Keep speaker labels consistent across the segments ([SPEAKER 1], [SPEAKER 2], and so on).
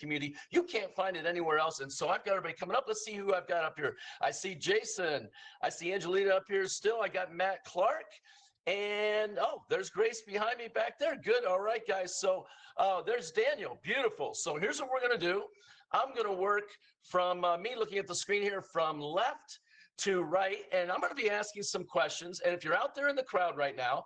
[SPEAKER 1] community. You can't find it anywhere else. And so I've got everybody coming up. Let's see who I've got up here. I see Jason. I see Angelina up here still. I got Matt Clark. And oh, there's Grace behind me back there. Good. All right, guys. So there's Daniel. Beautiful. So here's what we're going to do. I'm going to work from me looking at the screen here from left to right. And I'm going to be asking some questions. And if you're out there in the crowd right now,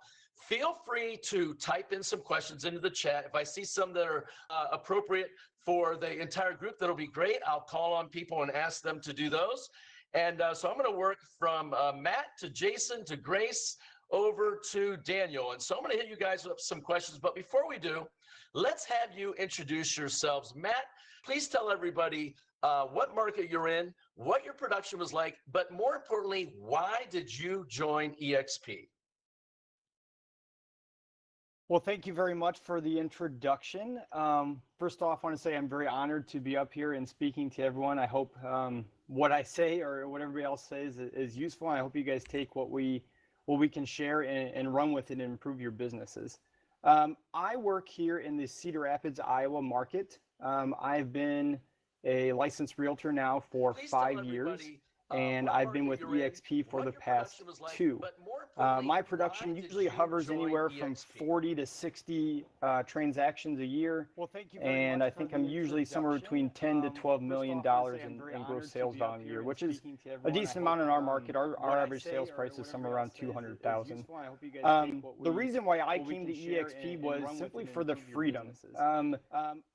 [SPEAKER 1] feel free to type in some questions into the chat. If I see some that are appropriate for the entire group, that'll be great. I'll call on people and ask them to do those. And so I'm going to work from Matt to Jason to Grace over to Daniel. And so I'm going to hit you guys with some questions. But before we do, let's have you introduce yourselves. Matt, please tell everybody what market you're in, what your production was like, but more importantly, why did you join EXP?
[SPEAKER 2] Well, thank you very much for the introduction. First off, I want to say I'm very honored to be up here and speaking to everyone. I hope what I say or what everybody else says is useful. I hope you guys take what we can share and run with it and improve your businesses. I work here in the Cedar Rapids, Iowa market. I've been a licensed realtor now for 5 years. And I've been with EXP for the past 2. My production usually hovers anywhere from 40 to 60 transactions a year. And I think I'm usually somewhere between 10 to 12 million dollars in gross sales volume a year, which is a decent amount in our market. Our average sales price is somewhere around 200,000. The reason why I came to EXP was simply for the freedom.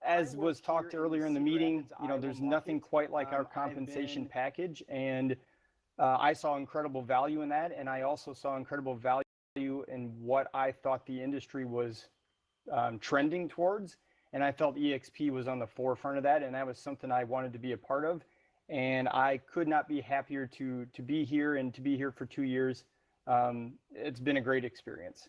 [SPEAKER 2] As was talked earlier in the meeting, there's nothing quite like our compensation package, and I saw incredible value in that, and I also saw incredible value in what I thought the industry was trending towards, and I felt EXP was on the forefront of that, and that was something I wanted to be a part of, and I could not be happier to be here and to be here for 2 years. It's been a great experience.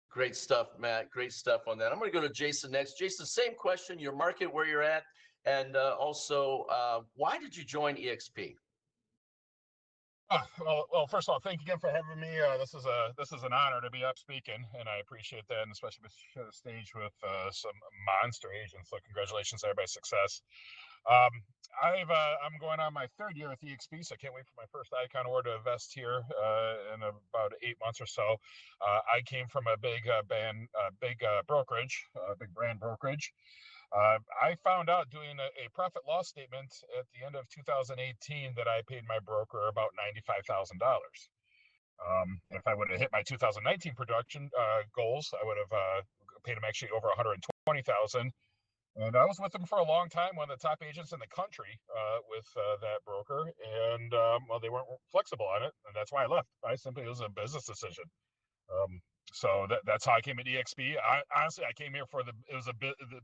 [SPEAKER 1] Great stuff, Matt. Great stuff on that. I'm going to go to Jason next. Jason, same question, your market, where you're at, and also why did you join EXP?
[SPEAKER 3] Well, first of all, thank you again for having me. This is an honor to be up speaking, and I appreciate that, and especially to share the stage with some monster agents. So congratulations, everybody's success. I'm going on my 3rd year with EXP, so I can't wait for my first Icon award to vest here in about 8 months or so. I came from a big brokerage, big brand brokerage. I found out doing a profit loss statement at the end of 2018 that I paid my broker about $95,000. If I would have hit my 2019 production goals, I would have paid him actually over $120,000. And I was with them for a long time, one of the top agents in the country with that broker. And well, they weren't flexible on it, and that's why I left. It was a business decision. So that's how I came at EXP. Honestly, I came here for the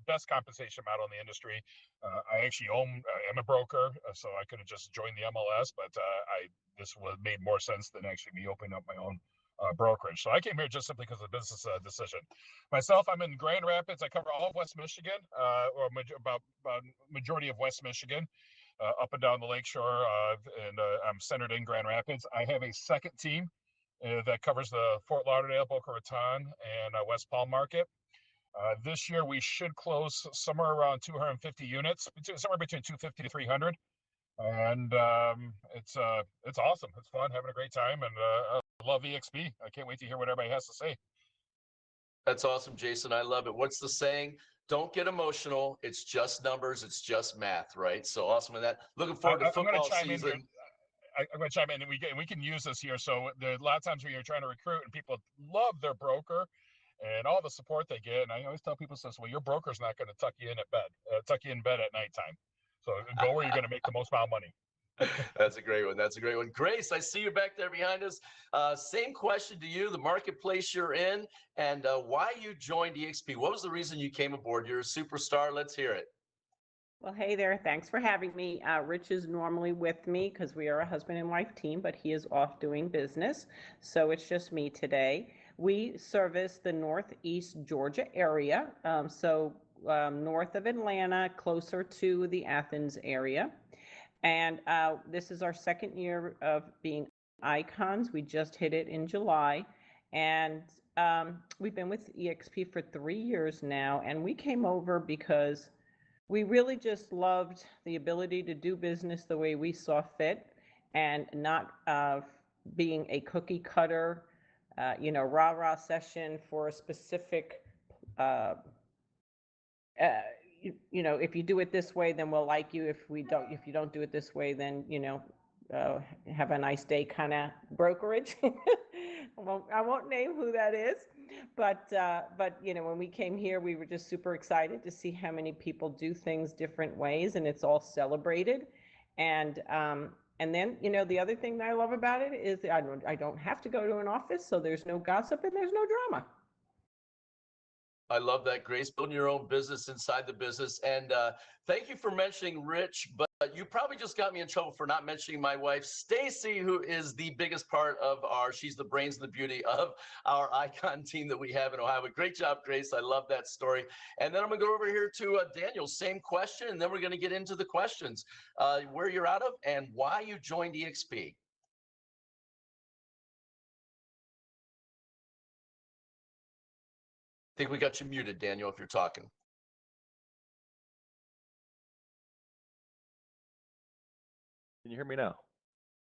[SPEAKER 3] best compensation model in the industry. I'm a broker, so I could have just joined the MLS, but this made more sense than actually me opening up my own brokerage. So I came here just simply because of the business decision. Myself, I'm in Grand Rapids. I cover all of West Michigan, or about majority of West Michigan, up and down the lakeshore, and I'm centered in Grand Rapids. I have a second team that covers the Fort Lauderdale, Boca Raton, and West Palm market. This year, we should close somewhere around 250 units, somewhere between 250 to 300. And it's awesome. It's fun, having a great time, and I love EXP. I can't wait to hear what everybody has to say.
[SPEAKER 1] That's awesome, Jason. I love it. What's the saying? Don't get emotional. It's just numbers. It's just math, right? So awesome with that. Looking forward to football season.
[SPEAKER 3] I'm going to chime in, and we can use this here. So there are a lot of times when you're trying to recruit, and people love their broker and all the support they get. And I always tell people, well, your broker's not going to tuck you in bed at nighttime. So go where you're going to make the most amount of money.
[SPEAKER 1] That's a great one. That's a great one. Grace, I see you back there behind us. Same question to you, the marketplace you're in, and why you joined EXP. What was the reason you came aboard? You're a superstar. Let's hear it.
[SPEAKER 4] Well, hey there. Thanks for having me. Rich is normally with me because we are a husband and wife team, but he is off doing business. So it's just me today. We service the Northeast Georgia area. North of Atlanta, closer to the Athens area. And this is our 2nd year of being icons. We just hit it in July. And we've been with EXP for 3 years now. And we came over because We really just loved the ability to do business the way we saw fit and not being a cookie cutter, rah rah session for a specific, uh, if you do it this way, then we'll like you. If you don't do it this way, then, have a nice day kind of brokerage. I won't name who that is, but when we came here, we were just super excited to see how many people do things different ways, and it's all celebrated. And then, the other thing that I love about it is I don't have to go to an office, so there's no gossip and there's no drama.
[SPEAKER 1] I love that, Grace, building your own business inside the business. And thank you for mentioning Rich, but you probably just got me in trouble for not mentioning my wife, Stacy, who is the biggest part of she's the brains and the beauty of our Icon team that we have in Ohio. But great job, Grace. I love that story. And then I'm going to go over here to Daniel, same question, and then we're going to get into the questions, where you're out of and why you joined EXP. I think we got you muted, Daniel, if you're talking.
[SPEAKER 5] Can you hear me now?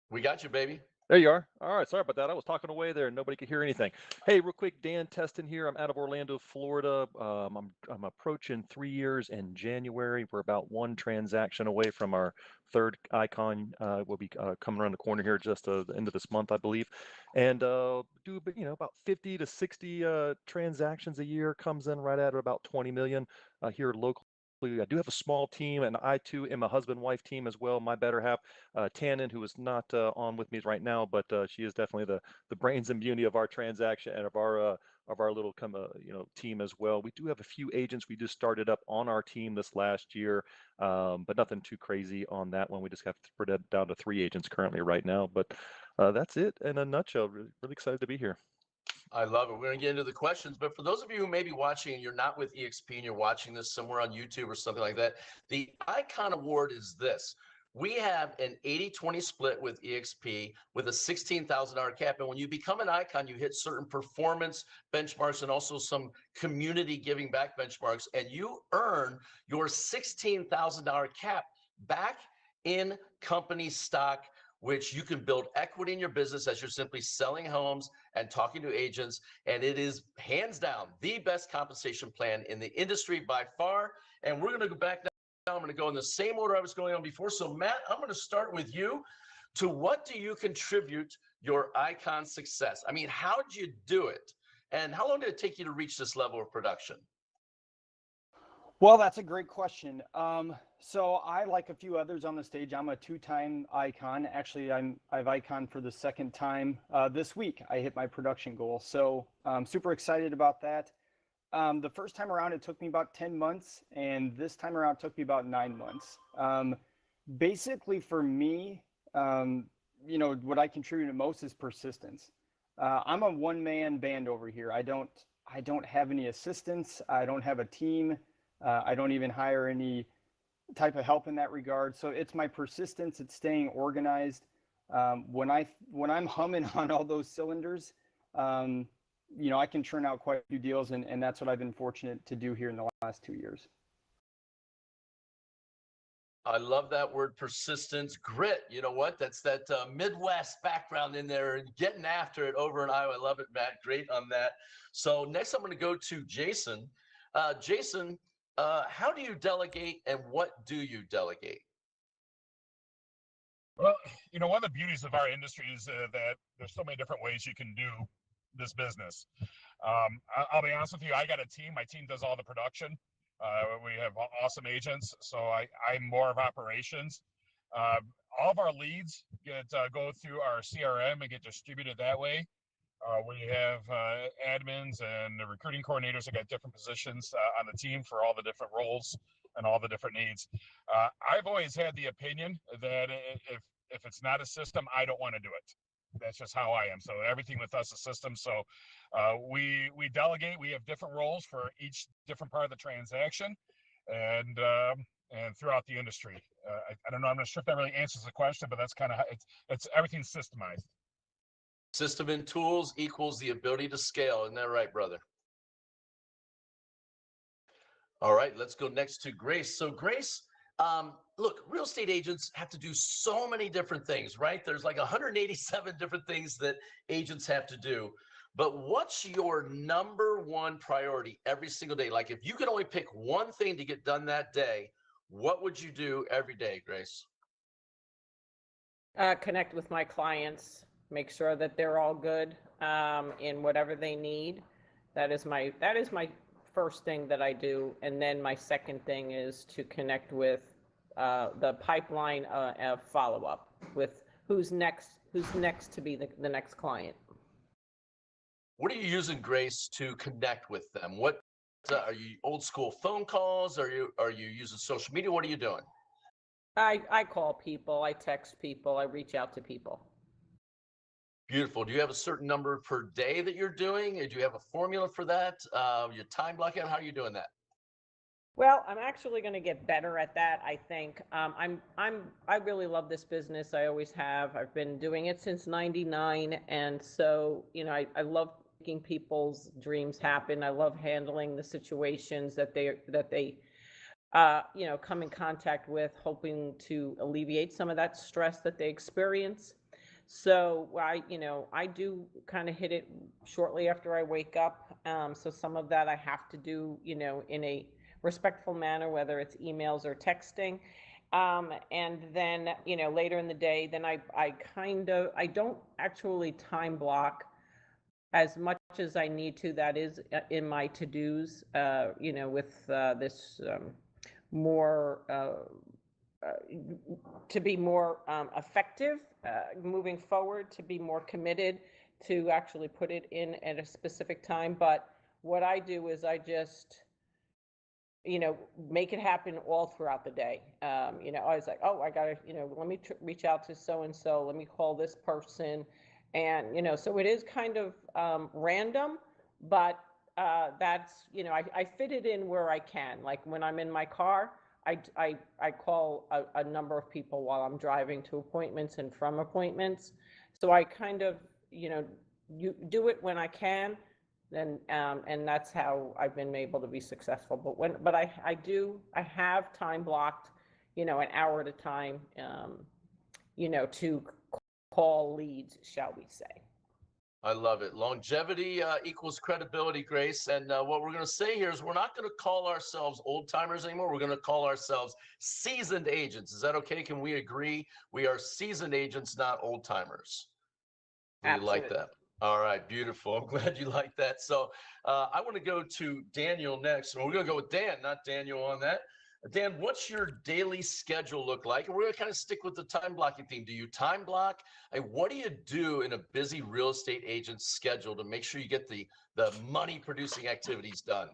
[SPEAKER 1] We got you, baby.
[SPEAKER 5] There you are. All right. Sorry about that. I was talking away there and nobody could hear anything. Hey, real quick, Dan Teston here. I'm out of Orlando, Florida. I'm approaching 3 years in January. We're about one transaction away from our third icon. Will be coming around the corner here just the end of this month, I believe. And do about 50 to 60 transactions a year. Comes in right at about 20 million here locally. I do have a small team, and I too am a husband-wife team as well. My better half, Tannen, who is not on with me right now, but she is definitely the brains and beauty of our transaction and of our little team as well. We do have a few agents we just started up on our team this last year, but nothing too crazy on that one. We just have to put it down to 3 agents currently right now. But that's it in a nutshell. Really, really excited to be here.
[SPEAKER 1] I love it. We're going to get into the questions, but for those of you who may be watching and you're not with EXP and you're watching this somewhere on YouTube or something like that, the Icon Award is this. We have an 80-20 split with EXP with a $16,000 cap. And when you become an icon, you hit certain performance benchmarks and also some community giving back benchmarks, and you earn your $16,000 cap back in company stock, which you can build equity in your business as you're simply selling homes and talking to agents. And it is hands down the best compensation plan in the industry by far. And we're going to go back now. I'm going to go in the same order I was going on before. So Matt, I'm going to start with you. To what do you contribute your icon success? I mean, how did you do it? And how long did it take you to reach this level of production?
[SPEAKER 2] Well, that's a great question. So I, like a few others on the stage, I'm a 2-time icon. Actually, I've icon for the second time this week. I hit my production goal. So I'm super excited about that. The first time around, it took me about 10 months, and this time around it took me about 9 months. Basically for me, what I contribute the most is persistence. I'm a one-man band over here. I don't have any assistants. I don't have a team. I don't even hire any type of help in that regard. So it's my persistence. It's staying organized. When I'm humming on all those cylinders, I can churn out quite a few deals, and that's what I've been fortunate to do here in the last 2 years.
[SPEAKER 1] I love that word, persistence, grit. You know what? That's that Midwest background in there and getting after it over in Iowa. I love it, Matt. Great on that. So next I'm going to go to Jason. Jason, how do you delegate and what do you delegate?
[SPEAKER 3] Well, one of the beauties of our industry is that there's so many different ways you can do this business. I'll be honest with you, I got a team. My team does all the production. We have awesome agents, so I'm more of operations. All of our leads go through our CRM and get distributed that way. We have admins and the recruiting coordinators that got different positions on the team for all the different roles and all the different needs. I've always had the opinion that if it's not a system, I don't want to do it. That's just how I am. So everything with us is system. So we delegate. We have different roles for each different part of the transaction, and throughout the industry. I don't know. I'm not sure if that really answers the question, but that's kind of how it's everything's systemized.
[SPEAKER 1] System and tools equals the ability to scale. Isn't that right, brother? All right, let's go next to Grace. So Grace, look, real estate agents have to do so many different things, right? There's like 187 different things that agents have to do. But what's your number one priority every single day? Like if you could only pick one thing to get done that day, what would you do every day, Grace?
[SPEAKER 4] Connect with my clients, make sure that they're all good in whatever they need. That is my first thing that I do, and then my second thing is to connect with the pipeline of follow up with who's next to be the next client.
[SPEAKER 1] What are you using, Grace, to connect with them? What are you old school phone calls? Are you using social media? What are you doing?
[SPEAKER 4] I call people, I text people, I reach out to people.
[SPEAKER 1] Beautiful. Do you have a certain number per day that you're doing? Do you have a formula for that? Your time blocking? How are you doing that?
[SPEAKER 4] Well, I'm actually going to get better at that. I think I really love this business. I always have. I've been doing it since '99, and so I love making people's dreams happen. I love handling the situations that they come in contact with, hoping to alleviate some of that stress that they experience. So I do kind of hit it shortly after I wake up. So some of that I have to do, in a respectful manner, whether it's emails or texting. And then, later in the day, then I don't actually time block as much as I need to. That is in my to-dos, with this more to be more effective moving forward, to be more committed, to actually put it in at a specific time. But what I do is I just make it happen all throughout the day. I was like, oh, I gotta, let me reach out to so and so, let me call this person. And so it is kind of random, but that's, I fit it in where I can. Like when I'm in my car, I call a number of people while I'm driving to appointments and from appointments. So I kind of, you do it when I can, and that's how I've been able to be successful. But I have time blocked, an hour at a time, to call leads, shall we say.
[SPEAKER 1] I love it. Longevity equals credibility, Grace. And what we're going to say here is we're not going to call ourselves old timers anymore. We're going to call ourselves seasoned agents. Is that okay? Can we agree? We are seasoned agents, not old timers. Do you like that? All right, beautiful. I'm glad you like that. So I want to go to Daniel next. We're going to go with Dan, not Daniel on that. Dan, what's your daily schedule look like? And we're going to kind of stick with the time blocking theme. Do you time block? What do you do in a busy real estate agent's schedule to make sure you get the money producing activities done?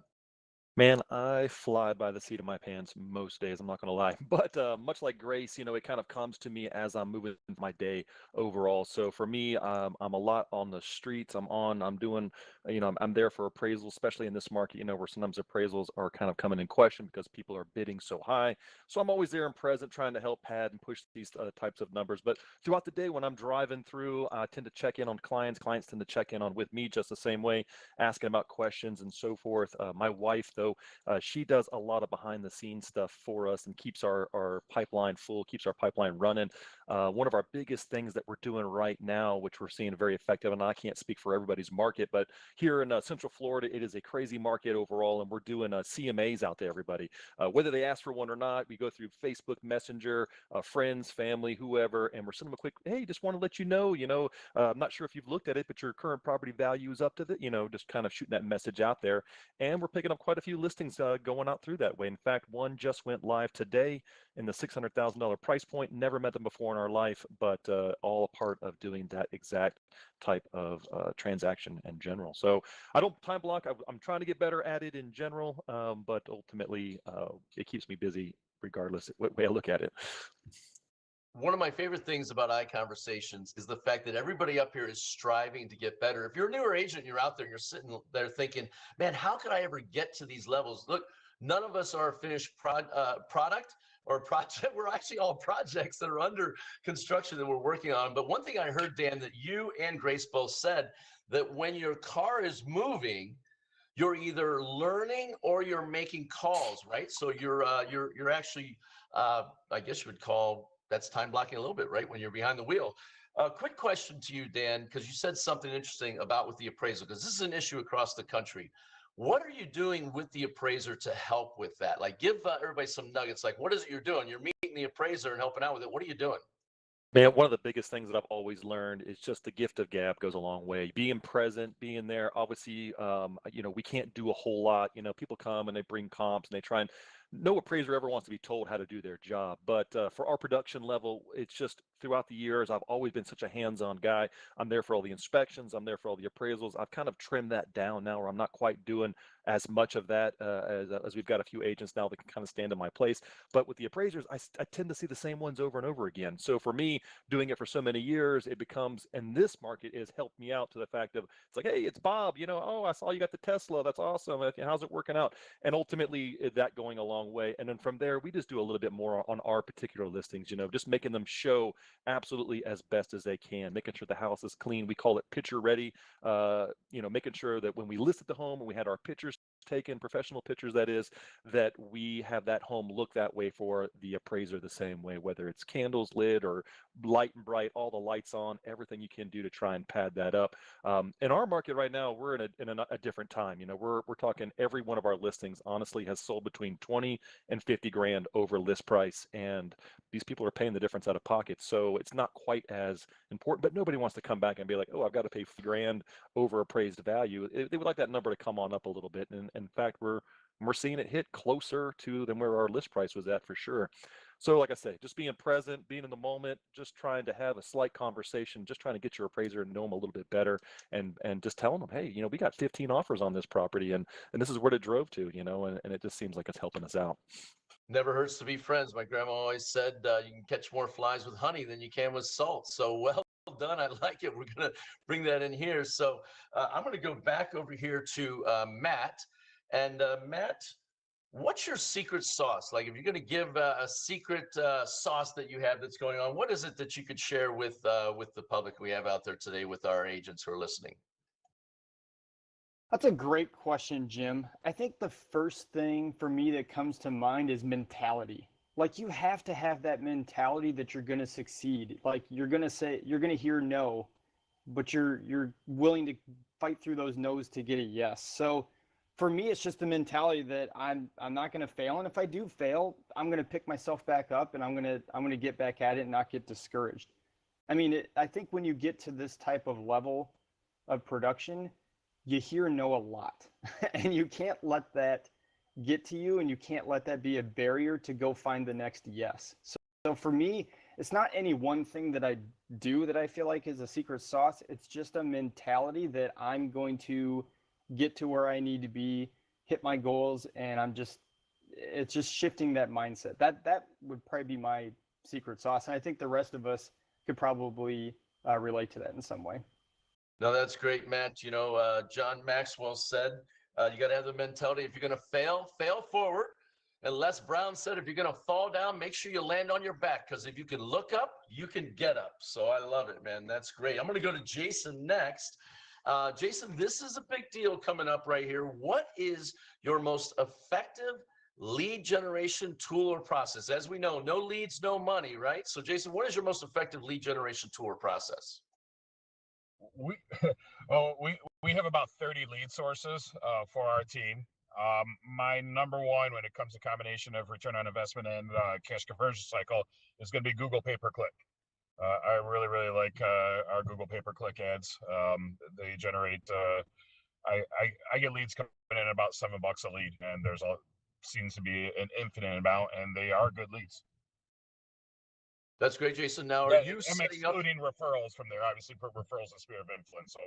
[SPEAKER 5] Man, I fly by the seat of my pants most days, I'm not going to lie. But much like Grace, it kind of comes to me as I'm moving into my day overall. So for me, I'm a lot on the streets. I'm doing, I'm there for appraisals, especially in this market, where sometimes appraisals are kind of coming in question because people are bidding so high. So I'm always there and present trying to help pad and push these types of numbers. But throughout the day when I'm driving through, I tend to check in on clients. Clients tend to check in on with me just the same way, asking about questions and so forth. My wife, though, she does a lot of behind the scenes stuff for us and keeps our pipeline full, keeps our pipeline running. One of our biggest things that we're doing right now, which we're seeing very effective, and I can't speak for everybody's market, but here in Central Florida, it is a crazy market overall, and we're doing CMAs out there, everybody. Whether they ask for one or not, we go through Facebook Messenger, friends, family, whoever, and we're sending them a quick, hey, just want to let you know, I'm not sure if you've looked at it, but your current property value is up to the, just kind of shooting that message out there. And we're picking up quite a few listings going out through that way. In fact, one just went live today in the $600,000 price point. Never met them before in our life, but all a part of doing that exact type of transaction in general. So I don't time block. I'm trying to get better at it in general, but ultimately it keeps me busy regardless what way I look at it.
[SPEAKER 1] One of my favorite things about ICONversations is the fact that everybody up here is striving to get better. If you're a newer agent, you're out there and you're sitting there thinking, man, how could I ever get to these levels? Look, none of us are a finished product or project. We're actually all projects that are under construction that we're working on. But one thing I heard, Dan, that you and Grace both said, that when your car is moving, you're either learning or you're making calls, right? So you're actually, I guess you would call that's time blocking a little bit, right? When you're behind the wheel. Quick question to you, Dan, because you said something interesting about with the appraisal, because this is an issue across the country. What are you doing with the appraiser to help with that? Like, give everybody some nuggets. Like, what is it you're doing? You're meeting the appraiser and helping out with it. What are you doing?
[SPEAKER 5] Man, one of the biggest things that I've always learned is just the gift of gab goes a long way. Being present, being there. Obviously, we can't do a whole lot. People come and they bring comps and they try and no appraiser ever wants to be told how to do their job. But for our production level, it's just throughout the years, I've always been such a hands-on guy. I'm there for all the inspections. I'm there for all the appraisals. I've kind of trimmed that down now where I'm not quite doing as much of that as we've got a few agents now that can kind of stand in my place. But with the appraisers, I tend to see the same ones over and over again. So for me, doing it for so many years, it becomes, and this market has helped me out to the fact of, it's like, hey, it's Bob, oh, I saw you got the Tesla. That's awesome. How's it working out? And ultimately that going a long way. And then from there, we just do a little bit more on our particular listings, just making them show absolutely as best as they can, making sure the house is clean. We call it picture ready, making sure that when we listed the home and we had our pictures taken, professional pictures that is, that we have that home look that way for the appraiser the same way, whether it's candles lit or light and bright, all the lights on, everything you can do to try and pad that up. In our market right now, we're in a different time. We're talking every one of our listings honestly has sold between 20 and 50 grand over list price, and these people are paying the difference out of pocket. So it's not quite as important, but nobody wants to come back and be like, oh, I've got to pay grand over appraised value. They would like that number to come on up a little bit. And in fact, we're seeing it hit closer to than where our list price was at for sure. So like I say, just being present, being in the moment, just trying to have a slight conversation, just trying to get your appraiser and know them a little bit better, and just telling them, hey, we got 15 offers on this property, and this is what it drove to, and it just seems like it's helping us out.
[SPEAKER 1] Never hurts to be friends. My grandma always said you can catch more flies with honey than you can with salt. So well done. I like it. We're going to bring that in here. So I'm going to go back over here to Matt. And Matt, what's your secret sauce? Like, if you're going to give a secret sauce that you have that's going on, what is it that you could share with the public we have out there today, with our agents who are listening?
[SPEAKER 2] That's a great question, Jim. I think the first thing for me that comes to mind is mentality. Like, you have to have that mentality that you're going to succeed. Like, you're going to hear no, but you're willing to fight through those no's to get a yes. So for me, it's just the mentality that I'm not going to fail, and if I do fail, I'm going to pick myself back up and I'm going to get back at it and not get discouraged. I mean, I think when you get to this type of level of production, you hear no a lot, and you can't let that get to you, and you can't let that be a barrier to go find the next yes. So for me, it's not any one thing that I do that I feel like is a secret sauce. It's just a mentality that I'm going to get to where I need to be, hit my goals, and it's just shifting that mindset. That would probably be my secret sauce, and I think the rest of us could probably relate to that in some way.
[SPEAKER 1] No, that's great, Matt. John Maxwell said, you got to have the mentality. If you're going to fail, fail forward. And Les Brown said, if you're going to fall down, make sure you land on your back, because if you can look up, you can get up. So I love it, man. That's great. I'm going to go to Jason next. Jason, this is a big deal coming up right here. What is your most effective lead generation tool or process? As we know, no leads, no money, right? So Jason, what is your most effective lead generation tool or process?
[SPEAKER 3] we we have about 30 lead sources for our team. My number one when it comes to combination of return on investment and cash conversion cycle is going to be Google pay-per-click. I really like our Google pay-per-click ads. They generate I get leads coming in about $7 a lead, and seems to be an infinite amount, and they are good leads.
[SPEAKER 1] That's great, Jason. Now, are
[SPEAKER 3] Yeah,
[SPEAKER 1] you
[SPEAKER 3] I'm
[SPEAKER 1] setting up
[SPEAKER 3] excluding referrals from there. Obviously, referrals a sphere of influence, so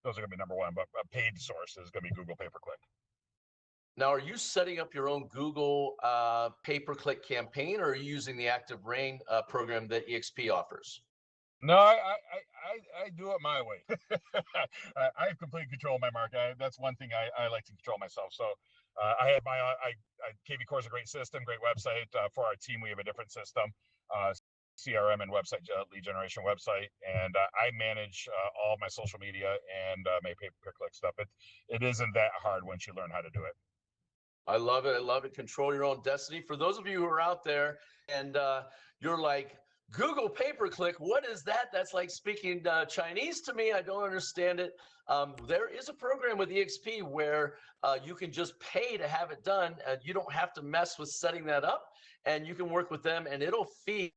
[SPEAKER 3] those are going to be number one. But a paid source is going to be Google pay-per-click.
[SPEAKER 1] Now, are you setting up your own Google pay-per-click campaign, or are you using the Active Rain program that EXP offers?
[SPEAKER 3] No, I do it my way. I have complete control of my market. That's one thing I like to control myself. So I have KV Core is a great system, great website. For our team, we have a different system. CRM and website lead generation website, and I manage all my social media and my pay-per-click stuff. It isn't that hard once you learn how to do it.
[SPEAKER 1] I love it. I love it. Control your own destiny. For those of you who are out there and you're like, Google pay-per-click, what is that? That's like speaking Chinese to me. I don't understand it. There is a program with EXP where you can just pay to have it done. You don't have to mess with setting that up, and you can work with them, and it'll feed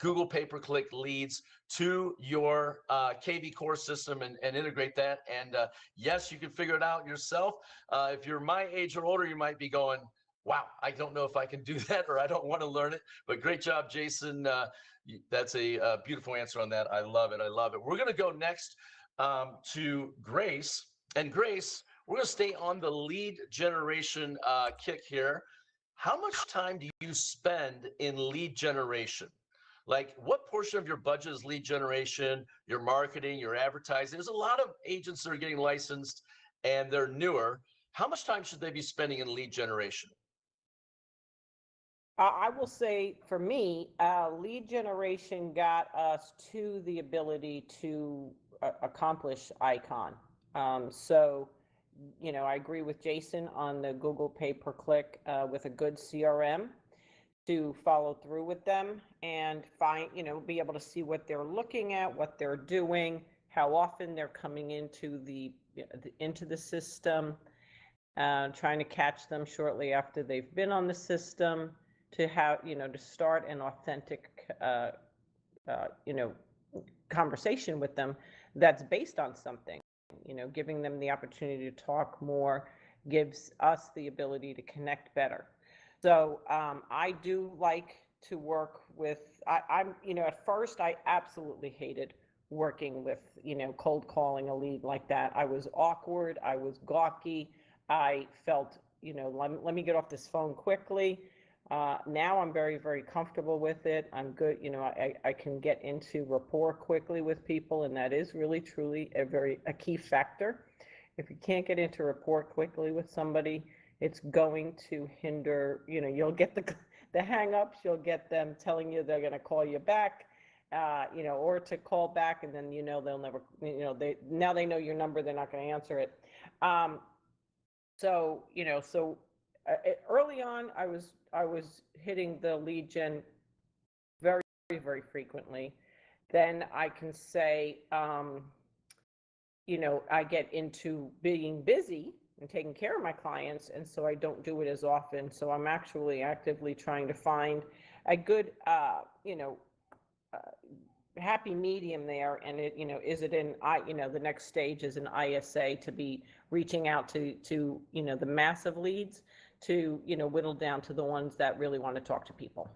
[SPEAKER 1] Google pay-per-click leads to your KV core system and integrate that. And yes, you can figure it out yourself. If you're my age or older, you might be going, wow, I don't know if I can do that, or I don't want to learn it. But great job, Jason. That's a beautiful answer on that. I love it. I love it. We're going to go next to Grace. And Grace, we're going to stay on the lead generation kick here. How much time do you spend in lead generation? Like, what portion of your budget is lead generation, your marketing, your advertising? There's a lot of agents that are getting licensed and they're newer. How much time should they be spending in lead generation?
[SPEAKER 4] I will say for me, lead generation got us to the ability to accomplish ICON. So, I agree with Jason on the Google pay-per-click with a good CRM to follow through with them and find, be able to see what they're looking at, what they're doing, how often they're coming into the system, trying to catch them shortly after they've been on the system, to have, to start an authentic, conversation with them that's based on something. Giving them the opportunity to talk more gives us the ability to connect better. So I do like to work with, I'm, at first I absolutely hated working with, cold calling a lead like that. I was awkward. I was gawky. I felt, let me get off this phone quickly. Now I'm very, very comfortable with it. I'm good. I can get into rapport quickly with people, and that is really, truly a key factor. If you can't get into rapport quickly with somebody, it's going to hinder, you'll get the hang-ups, you'll get them telling you they're going to call you back, or to call back, and then, they'll never, now they know your number, they're not going to answer it. So early on, I was hitting the lead gen very, very frequently. Then I can say, I get into being busy and taking care of my clients, and so I don't do it as often. So I'm actually actively trying to find a good, happy medium there. And it, is it in the next stage is an ISA, to be reaching out to the massive leads, to whittle down to the ones that really want to talk to people.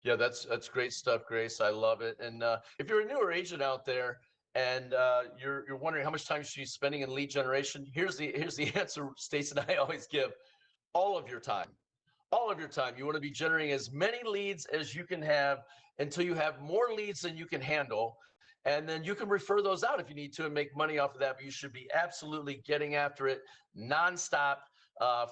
[SPEAKER 1] Yeah, that's great stuff, Grace. I love it. And if you're a newer agent out there and you're wondering how much time you should be spending in lead generation, here's the answer, Stacey and I always give: all of your time. All of your time. You want to be generating as many leads as you can have until you have more leads than you can handle. And then you can refer those out if you need to and make money off of that. But you should be absolutely getting after it nonstop,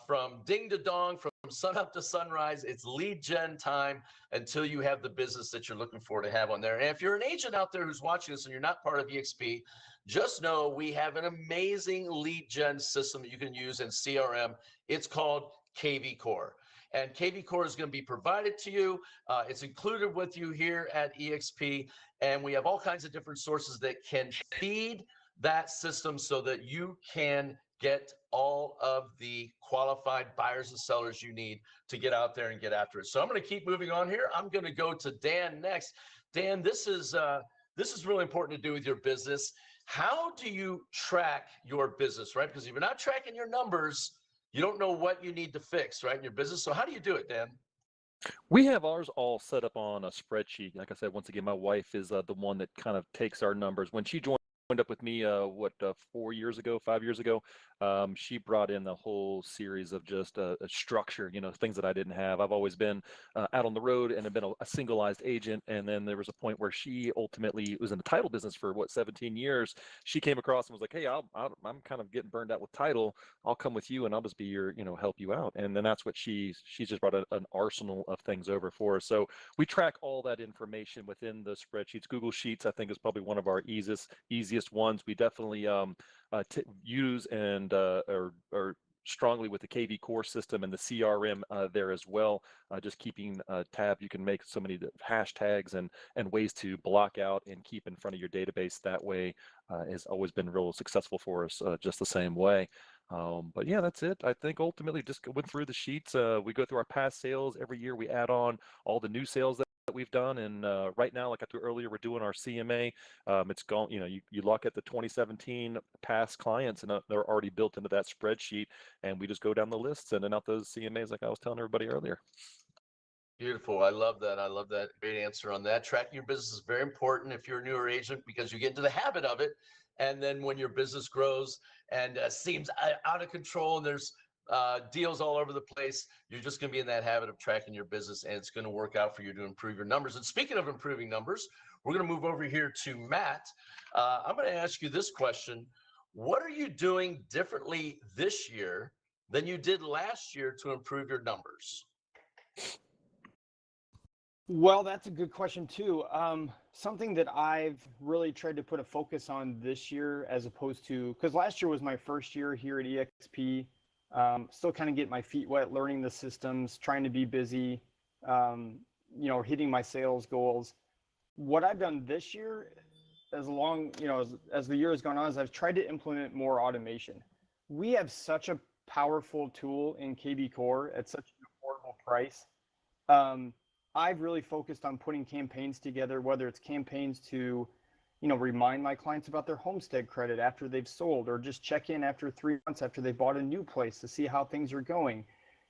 [SPEAKER 1] from ding to dong, from sun up to sunrise. It's lead gen time until you have the business that you're looking for to have on there. And if you're an agent out there who's watching this and you're not part of EXP, just know we have an amazing lead gen system that you can use in CRM. It's called KV Core. And KV Core is going to be provided to you. It's included with you here at EXP. And we have all kinds of different sources that can feed that system so that you can get all of the qualified buyers and sellers you need to get out there and get after it. So I'm going to keep moving on here. I'm going to go to Dan next. Dan, this is really important to do with your business. How do you track your business, right? Because if you're not tracking your numbers, you don't know what you need to fix, right, in your business. So how do you do it, Dan?
[SPEAKER 5] We have ours all set up on a spreadsheet. Like I said, once again, my wife is the one that kind of takes our numbers. When she joined up with me 4 years ago, 5 years ago. She brought in a whole series of just a structure, things that I didn't have. I've always been out on the road and have been a singleized agent, and then there was a point where she ultimately was in the title business for 17 years. She came across and was like, hey, I'm kind of getting burned out with title. I'll come with you and I'll just be your, help you out. And then that's what she's just brought an arsenal of things over for us. So we track all that information within the spreadsheets. Google Sheets, I think, is probably one of our easiest ones. We definitely use and or strongly with the KV core system and the CRM there as well. Just keeping tab, you can make so many hashtags and ways to block out and keep in front of your database. That way has always been real successful for us, just the same way. But yeah, that's it. I think ultimately just went through the sheets. We go through our past sales every year. We add on all the new sales that we've done, and right now, like I told earlier, we're doing our CMA. It's gone. You look at the 2017 past clients, and they're already built into that spreadsheet, and we just go down the list, sending out those CMAs like I was telling everybody earlier.
[SPEAKER 1] Beautiful. I love that. I love that. Great answer on that. Tracking your business is very important if you're a newer agent, because you get into the habit of it. And then when your business grows and seems out of control and there's deals all over the place, you're just going to be in that habit of tracking your business, and it's going to work out for you to improve your numbers. And speaking of improving numbers, we're going to move over here to Matt. I'm going to ask you this question. What are you doing differently this year than you did last year to improve your numbers?
[SPEAKER 2] Well, that's a good question too. Something that I've really tried to put a focus on this year, as opposed to, because last year was my first year here at EXP, still kind of getting my feet wet, learning the systems, trying to be busy, hitting my sales goals. What I've done this year, as the year has gone on, is I've tried to implement more automation. We have such a powerful tool in KB Core at such an affordable price. I've really focused on putting campaigns together, whether it's campaigns to, remind my clients about their homestead credit after they've sold, or just check in after 3 months after they bought a new place to see how things are going.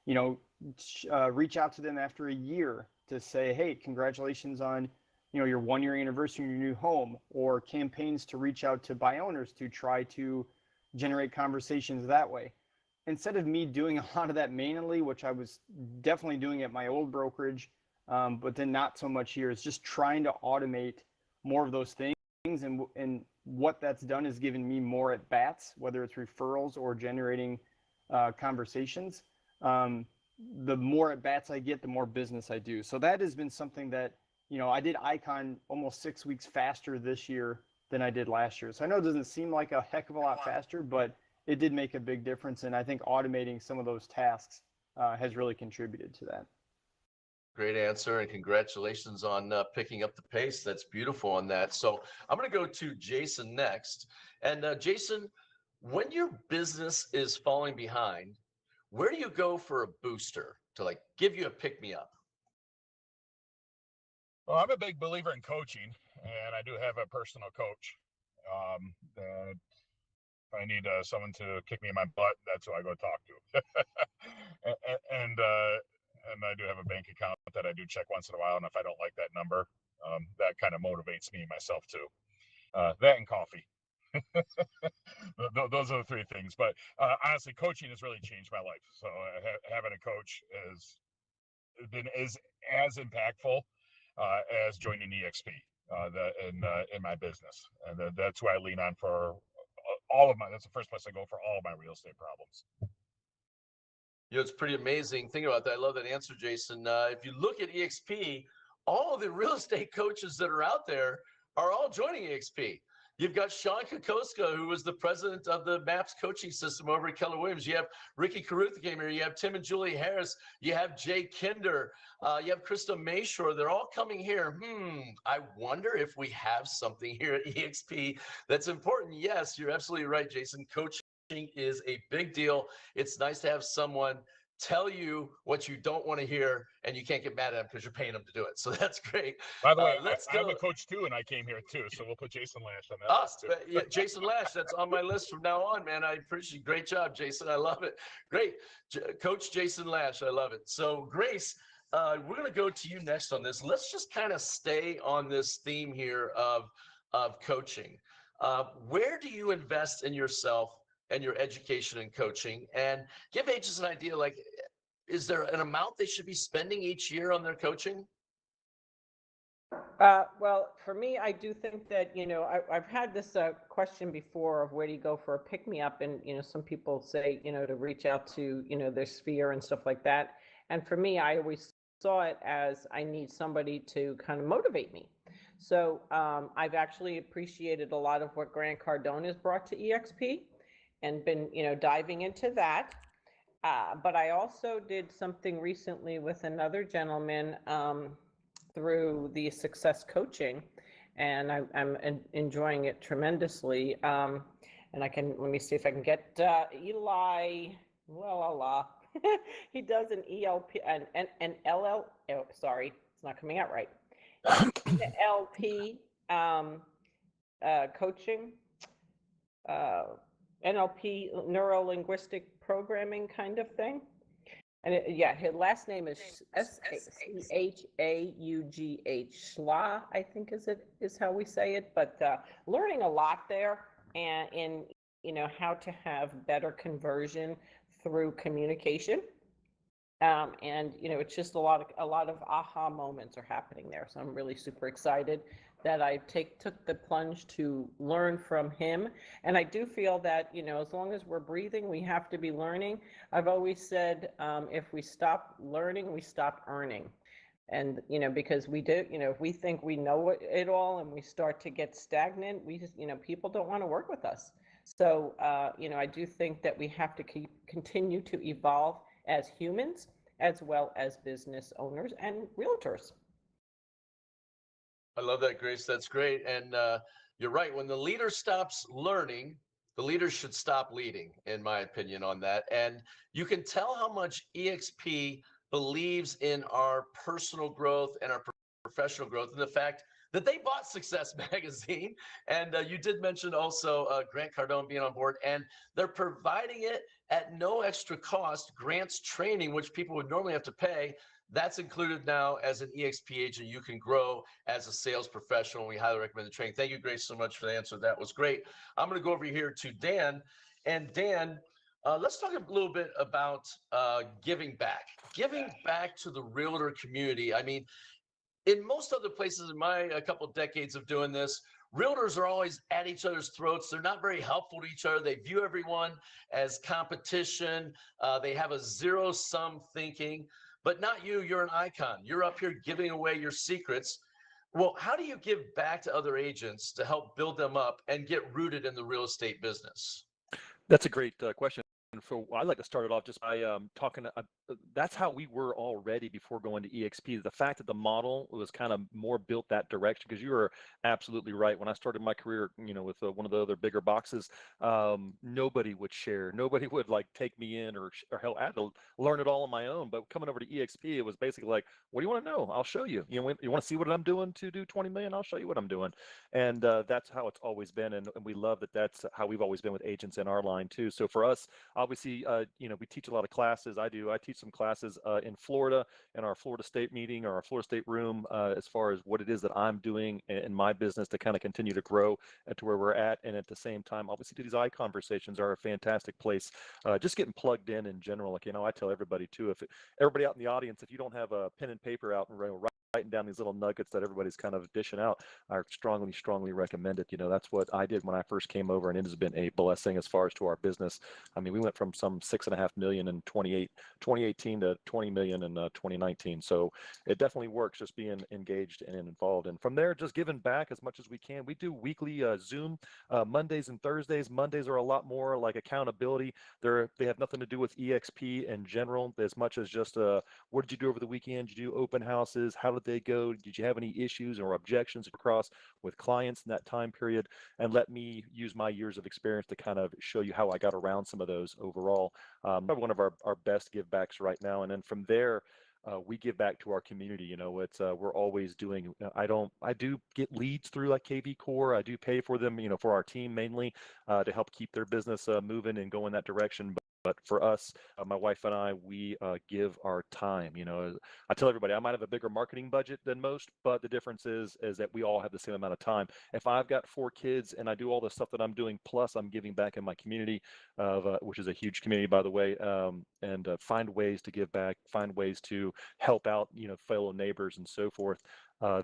[SPEAKER 2] Reach out to them after a year to say, hey, congratulations on, your 1-year anniversary in your new home, or campaigns to reach out to buy owners to try to generate conversations that way. Instead of me doing a lot of that manually, which I was definitely doing at my old brokerage, but then not so much here, is just trying to automate more of those things. And what that's done is given me more at bats, whether it's referrals or generating conversations. The more at bats I get, the more business I do. So that has been something that, I did Icon almost 6 weeks faster this year than I did last year. So I know it doesn't seem like a heck of a lot faster, but it did make a big difference. And I think automating some of those tasks has really contributed to that.
[SPEAKER 1] Great answer, and congratulations on picking up the pace. That's beautiful on that. So I'm going to go to Jason next. And Jason, when your business is falling behind, where do you go for a booster to give you a pick-me-up?
[SPEAKER 3] Well, I'm a big believer in coaching, and I do have a personal coach. That if I need someone to kick me in my butt, that's who I go talk to. And I do have a bank account that I do check once in a while, and if I don't like that number, that kind of motivates me myself too. That and coffee. Those are the three things. But honestly, coaching has really changed my life. So having a coach has been as impactful as joining EXP in my business, and that's who I lean on for all of my. That's the first place I go for all of my real estate problems.
[SPEAKER 1] It's pretty amazing. Think about that. I love that answer, Jason. If you look at EXP, all of the real estate coaches that are out there are all joining EXP. You've got Sean Kokoska, who was the president of the MAPS coaching system over at Keller Williams. You have Ricky Carruth came here. You have Tim and Julie Harris. You have Jay Kinder. You have Krista Mayshore. They're all coming here. I wonder if we have something here at EXP that's important. Yes, you're absolutely right, Jason. Coaching is a big deal. It's nice to have someone tell you what you don't want to hear, and you can't get mad at them because you're paying them to do it. So that's great.
[SPEAKER 3] By the way, I'm a coach too, and I came here too. So we'll put Jason Lash on that list too.
[SPEAKER 1] Yeah, Jason Lash, that's on my list from now on, man. I appreciate it. Great job, Jason. I love it. Great. Coach Jason Lash, I love it. So Grace, we're going to go to you next on this. Let's just kind of stay on this theme here of coaching. Where do you invest in yourself and your education and coaching? And give agents an idea, like, is there an amount they should be spending each year on their coaching?
[SPEAKER 4] Well, for me, I do think that, I've had this question before of where do you go for a pick me up? And, some people say, to reach out to, their sphere and stuff like that. And for me, I always saw it as I need somebody to kind of motivate me. So I've actually appreciated a lot of what Grant Cardone has brought to EXP and been, diving into that. But I also did something recently with another gentleman through the success coaching, and I'm enjoying it tremendously. And let me see if I can get Eli. Well, he does an ELP, an LL. Oh, sorry, it's not coming out right. NLP coaching. NLP, neuro linguistic programming kind of thing. And yeah, his last name is Schaughh. Schla, I think is how we say it. But learning a lot there, and in how to have better conversion through communication. And it's just a lot of aha moments are happening there. So I'm really super excited that I took the plunge to learn from him. And I do feel that, as long as we're breathing, we have to be learning. I've always said, if we stop learning, we stop earning. And, because we do, if we think we know it all and we start to get stagnant, we just, people don't want to work with us. So, I do think that we have to continue to evolve as humans, as well as business owners and realtors.
[SPEAKER 1] I love that, Grace. That's great. And you're right. When the leader stops learning, the leader should stop leading, in my opinion, on that. And you can tell how much EXP believes in our personal growth and our professional growth, and the fact that they bought Success Magazine. And you did mention also Grant Cardone being on board, and they're providing it at no extra cost. Grant's training, which people would normally have to pay, that's included now as an EXP agent. You can grow as a sales professional. We highly recommend the training. Thank you, Grace, so much for the answer. That was great. I'm going to go over here to Dan. And Dan, let's talk a little bit about giving back to the realtor community. I mean, in most other places, in my a couple of decades of doing this, realtors are always at each other's throats. They're not very helpful to each other. They view everyone as competition. They have a zero-sum thinking. But not you. You're an icon. You're up here giving away your secrets. Well, how do you give back to other agents to help build them up and get rooted in the real estate business?
[SPEAKER 5] That's a great question. So I'd like to start it off just by talking. That's how we were already before going to EXP. The fact that the model was kind of more built that direction, because you were absolutely right. When I started my career, with one of the other bigger boxes, nobody would share. Nobody would like take me in, or hell, I had to learn it all on my own. But coming over to EXP, it was basically like, what do you want to know? I'll show you. You want to see what I'm doing to do 20 million? I'll show you what I'm doing. And that's how it's always been. And we love that. That's how we've always been with agents in our line too. So for us, obviously, we teach a lot of classes. I teach some classes in Florida, in our Florida State meeting, or our Florida State room, as far as what it is that I'm doing in my business to kind of continue to grow to where we're at. And at the same time, obviously, these ICONversations are a fantastic place. Just getting plugged in general. Like, I tell everybody too, if everybody out in the audience, if you don't have a pen and paper out and writing down these little nuggets that everybody's kind of dishing out, I strongly recommend it. That's what I did when I first came over, and it has been a blessing as far as to our business. I mean, we went from some 6.5 million in 2018 to 20 million in 2019. So it definitely works, just being engaged and involved. And from there, just giving back as much as we can. We do weekly Zoom Mondays and Thursdays. Mondays are a lot more like accountability. They have nothing to do with EXP in general, as much as just what did you do over the weekend? Did you do open houses? How did they go? Did you have any issues or objections across with clients in that time period? And let me use my years of experience to kind of show you how I got around some of those overall. Probably one of our best give backs right now. And then from there, we give back to our community. It's we're always doing. I do get leads through like KV Core. I do pay for them, for our team mainly, to help keep their business moving and going that direction. But for us, my wife and I, we give our time. I tell everybody I might have a bigger marketing budget than most, but the difference is that we all have the same amount of time. If I've got 4 kids and I do all the stuff that I'm doing, plus I'm giving back in my community, which is a huge community, by the way, and find ways to give back, find ways to help out, fellow neighbors and so forth,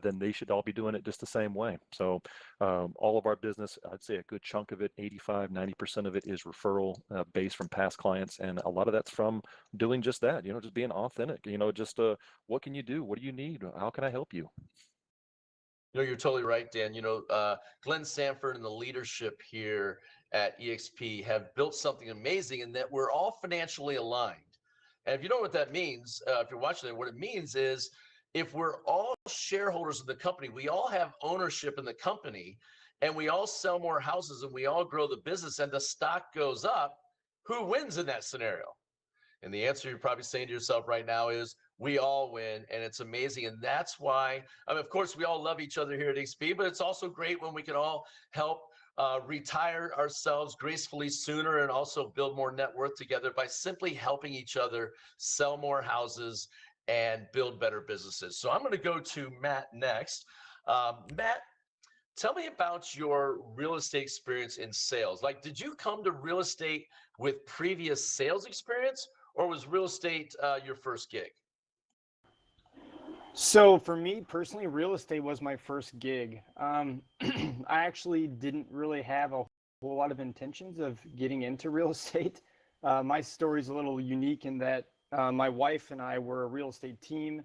[SPEAKER 5] then they should all be doing it just the same way. So all of our business, I'd say a good chunk of it, 85, 90% of it is referral based from past clients. And a lot of that's from doing just that, just being authentic, just what can you do? What do you need? How can I help you?
[SPEAKER 1] You're totally right, Dan. Glenn Sanford and the leadership here at EXP have built something amazing in that we're all financially aligned. And if you know what that means, if you're watching it, what it means is if we're all shareholders of the company, we all have ownership in the company, and we all sell more houses and we all grow the business and the stock goes up, who wins in that scenario? And the answer you're probably saying to yourself right now is we all win, and it's amazing. And that's why, of course, we all love each other here at XP, but it's also great when we can all help retire ourselves gracefully sooner and also build more net worth together by simply helping each other sell more houses and build better businesses. So I'm going to go to Matt next. Matt, tell me about your real estate experience in sales. Like, did you come to real estate with previous sales experience, or was real estate your first gig?
[SPEAKER 2] So for me personally, real estate was my first gig. I actually didn't really have a whole lot of intentions of getting into real estate. My story is a little unique in that my wife and I were a real estate team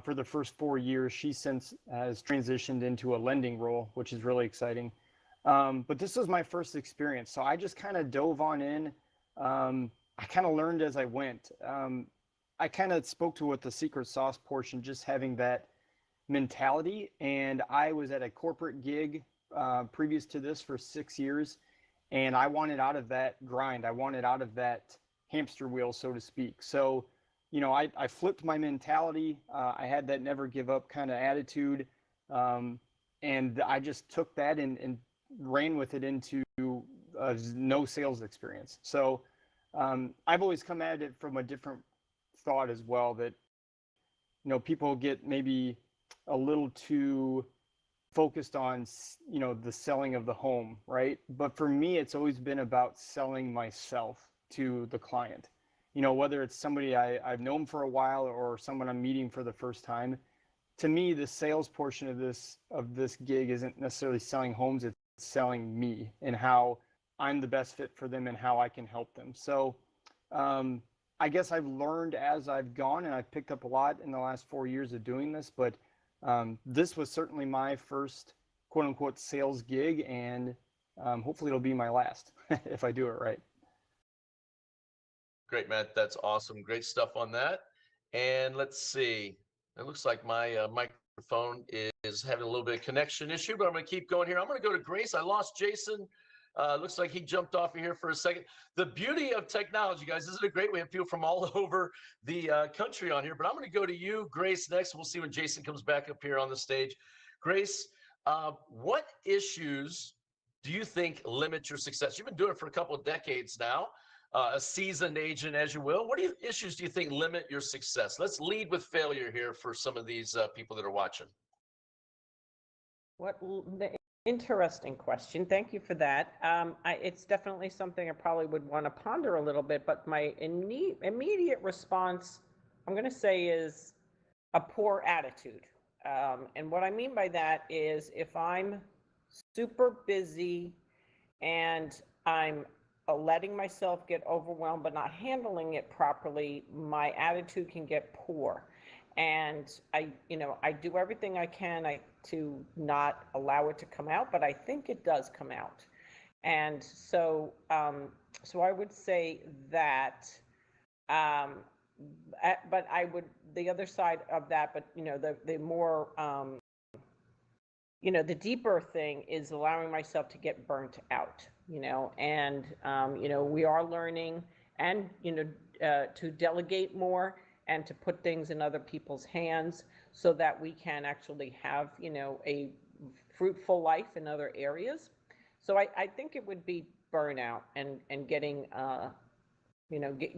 [SPEAKER 2] for the first 4 years. She since has transitioned into a lending role, which is really exciting. But this was my first experience. So I just kind of dove on in. I kind of learned as I went. I kind of spoke to what the secret sauce portion, just having that mentality. And I was at a corporate gig previous to this for 6 years. And I wanted out of that grind. I wanted out of that hamster wheel, so to speak. So, I flipped my mentality. I had that never give up kind of attitude. And I just took that and ran with it into no sales experience. So I've always come at it from a different thought as well, that, people get maybe a little too focused on, the selling of the home, right? But for me, it's always been about selling myself to the client. Whether it's somebody I've known for a while or someone I'm meeting for the first time. To me, the sales portion of this gig isn't necessarily selling homes, it's selling me and how I'm the best fit for them and how I can help them. So I guess I've learned as I've gone, and I've picked up a lot in the last 4 years of doing this, but this was certainly my first quote unquote sales gig, and hopefully it'll be my last if I do it right.
[SPEAKER 1] Great, Matt. That's awesome. Great stuff on that. And let's see. It looks like my microphone is having a little bit of connection issue, but I'm going to keep going here. I'm going to go to Grace. I lost Jason. Looks like he jumped off of here for a second. The beauty of technology, guys, isn't it great? We have people from all over the country on here, but I'm going to go to you, Grace, next. We'll see when Jason comes back up here on the stage. Grace, what issues do you think limit your success? You've been doing it for a couple of decades now, a seasoned agent, as you will. What issues do you think limit your success? Let's lead with failure here for some of these people that are watching.
[SPEAKER 4] Interesting question. Thank you for that. It's definitely something I probably would want to ponder a little bit, but my immediate response, I'm going to say, is a poor attitude. And what I mean by that is if I'm super busy and I'm letting myself get overwhelmed but not handling it properly, my attitude can get poor. And I do everything I can to not allow it to come out, but I think it does come out. And so I would say that, but I would, the other side of that, but the more, the deeper thing is allowing myself to get burnt out, and we are learning and to delegate more and to put things in other people's hands so that we can actually have, a fruitful life in other areas. So I think it would be burnout and getting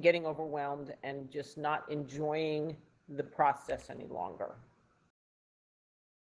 [SPEAKER 4] getting overwhelmed and just not enjoying the process any longer.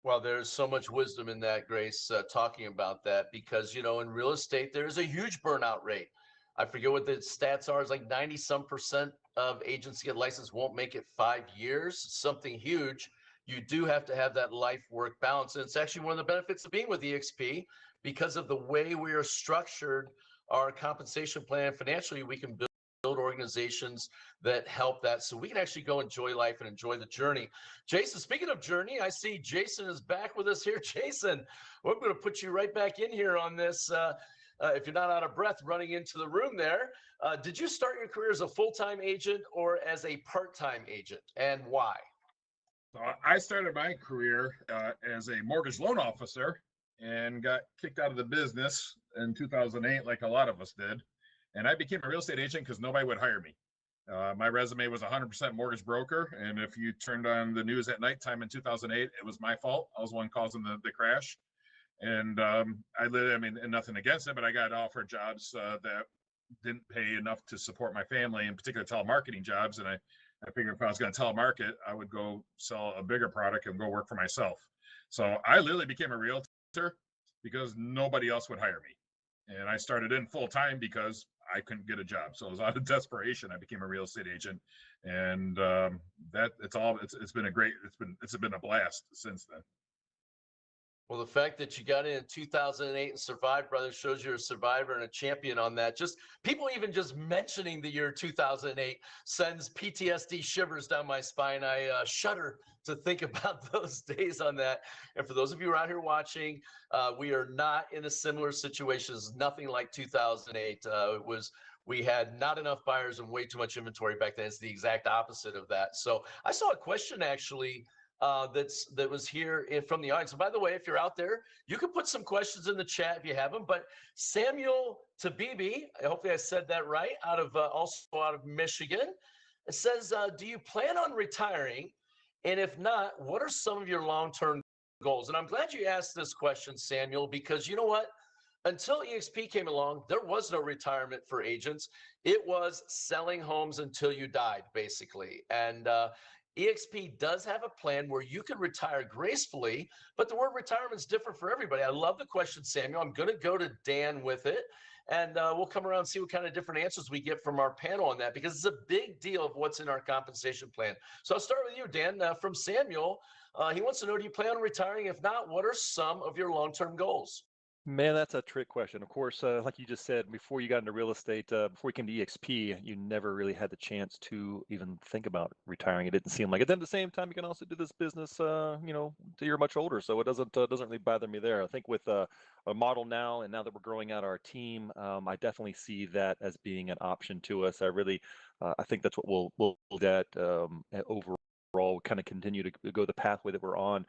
[SPEAKER 1] Well, there's so much wisdom in that, Grace, talking about that, because, in real estate, there's a huge burnout rate. I forget what the stats are. It's like 90 some percent of agents get licensed won't make it 5 years, something huge. You do have to have that life work balance. And it's actually one of the benefits of being with EXP because of the way we are structured our compensation plan financially. We can build organizations that help that so we can actually go enjoy life and enjoy the journey. Jason, speaking of journey, I see Jason is back with us here. Jason, we're going to put you right back in here on this. If you're not out of breath running into the room there, did you start your career as a full-time agent or as a part-time agent, and why?
[SPEAKER 3] So I started my career as a mortgage loan officer and got kicked out of the business in 2008, like a lot of us did. And I became a real estate agent because nobody would hire me. My resume was 100% mortgage broker. And if you turned on the news at nighttime in 2008, it was my fault. I was the one causing the crash. And and nothing against it, but I got offered jobs that didn't pay enough to support my family, in particular telemarketing jobs. And I figured if I was going to telemarket, I would go sell a bigger product and go work for myself. So I literally became a realtor because nobody else would hire me. And I started in full time because I couldn't get a job. So it was out of desperation. I became a real estate agent, and it's been a blast since then.
[SPEAKER 1] Well, the fact that you got in 2008 and survived, brother, shows you're a survivor and a champion on that. Just people even just mentioning the year 2008 sends PTSD shivers down my spine. I shudder to think about those days on that. And for those of you who are out here watching, we are not in a similar situation. It's nothing like 2008. We had not enough buyers and way too much inventory back then. It's the exact opposite of that. So I saw a question actually that was here from the audience. And by the way, if you're out there, you can put some questions in the chat if you have them. But Samuel Tabibi, hopefully I said that right, also out of Michigan, it says, do you plan on retiring? And if not, what are some of your long-term goals? And I'm glad you asked this question, Samuel, because you know what? Until EXP came along, there was no retirement for agents. It was selling homes until you died, basically. And EXP does have a plan where you can retire gracefully, but the word retirement is different for everybody. I love the question, Samuel. I'm going to go to Dan with it, and we'll come around and see what kind of different answers we get from our panel on that, because it's a big deal of what's in our compensation plan. So I'll start with you, Dan, from Samuel. He wants to know, do you plan on retiring? If not, what are some of your long-term goals?
[SPEAKER 5] Man, that's a trick question. Of course, like you just said, before you got into real estate, before you came to EXP, you never really had the chance to even think about retiring. It didn't seem like it. Then at the same time, you can also do this business, till you're much older. So it doesn't really bother me there. I think with a model now, and now that we're growing out our team, I definitely see that as being an option to us. I think that's what we'll look at overall. Kind of continue to go the pathway that we're on,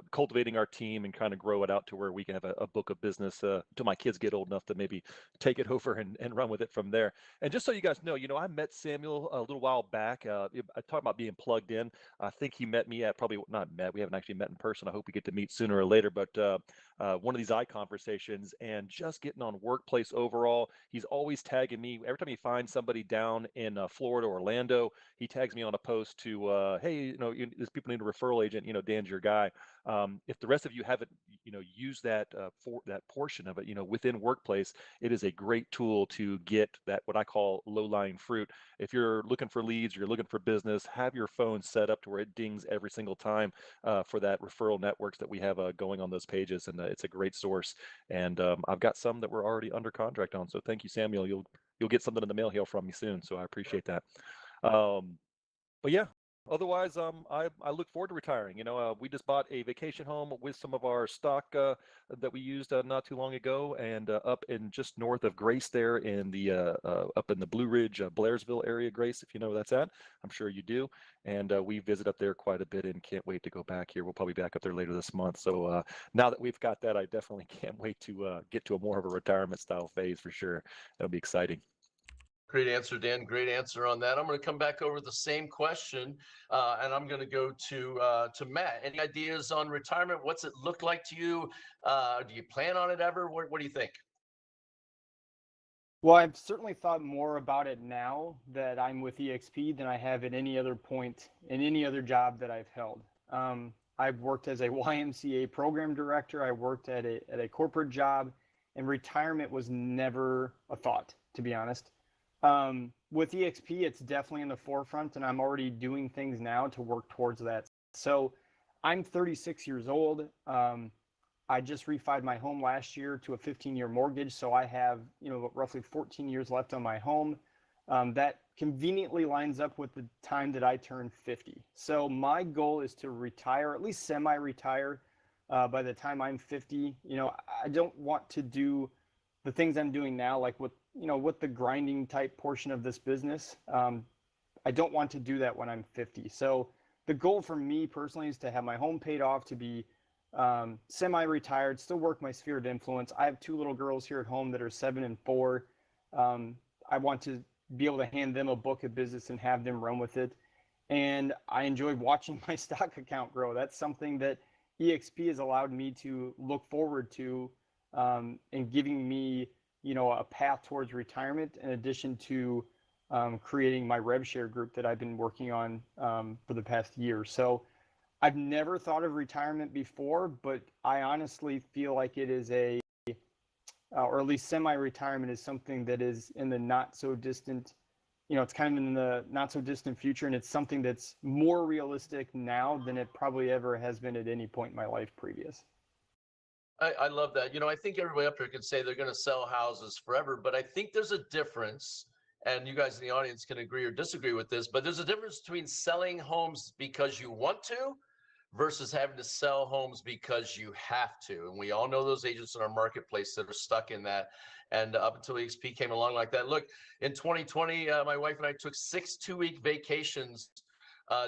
[SPEAKER 5] cultivating our team and kind of grow it out to where we can have a book of business till my kids get old enough to maybe take it over and run with it from there. And just so you guys know, I met Samuel a little while back. I talked about being plugged in. I think he met me at probably not met. We haven't actually met in person. I hope we get to meet sooner or later. But one of these ICONversations, and just getting on workplace overall. He's always tagging me every time he finds somebody down in Florida, Orlando. He tags me on a post to, hey, these people need a referral agent. Dan's your guy. If the rest of you haven't, used that for that portion of it, within workplace, it is a great tool to get that what I call low-lying fruit. If you're looking for leads, you're looking for business, have your phone set up to where it dings every single time for that referral networks that we have going on those pages, and it's a great source. And I've got some that we're already under contract on. So thank you, Samuel. You'll get something in the mail here from me soon. So I appreciate that. But yeah, otherwise, I look forward to retiring. We just bought a vacation home with some of our stock that we used not too long ago, and up in just north of Grace there in the up in the Blue Ridge, Blairsville area, Grace, if you know where that's at. I'm sure you do. And we visit up there quite a bit and can't wait to go back here. We'll probably be back up there later this month. So now that we've got that, I definitely can't wait to get to a more of a retirement style phase for sure. That'll be exciting.
[SPEAKER 1] Great answer, Dan. Great answer on that. I'm going to come back over the same question, and I'm going to go to Matt. Any ideas on retirement? What's it look like to you? Do you plan on it ever? What do you think?
[SPEAKER 2] Well, I've certainly thought more about it now that I'm with EXP than I have at any other point in any other job that I've held. I've worked as a YMCA program director. I worked at a corporate job, and retirement was never a thought, to be honest. With EXP, it's definitely in the forefront, and I'm already doing things now to work towards that. So I'm 36 years old. I just refied my home last year to a 15-year mortgage, so I have, roughly 14 years left on my home. That conveniently lines up with the time that I turn 50. So my goal is to retire, at least semi-retire, by the time I'm 50. I don't want to do the things I'm doing now, like with the grinding type portion of this business. I don't want to do that when I'm 50. So the goal for me personally is to have my home paid off, to be semi-retired, still work my sphere of influence. I have two little girls here at home that are 7 and 4. I want to be able to hand them a book of business and have them run with it. And I enjoy watching my stock account grow. That's something that EXP has allowed me to look forward to, and giving me, a path towards retirement, in addition to creating my rev share group that I've been working on for the past year. So I've never thought of retirement before, but I honestly feel like it is or at least semi-retirement is something that is in the not so distant, it's kind of in the not so distant future. And it's something that's more realistic now than it probably ever has been at any point in my life previous.
[SPEAKER 1] I love that. I think everybody up here can say they're going to sell houses forever, but I think there's a difference, and you guys in the audience can agree or disagree with this, but there's a difference between selling homes because you want to versus having to sell homes because you have to. And we all know those agents in our marketplace that are stuck in that. And up until EXP came along like that. Look, in 2020, my wife and I took 6 2-week vacations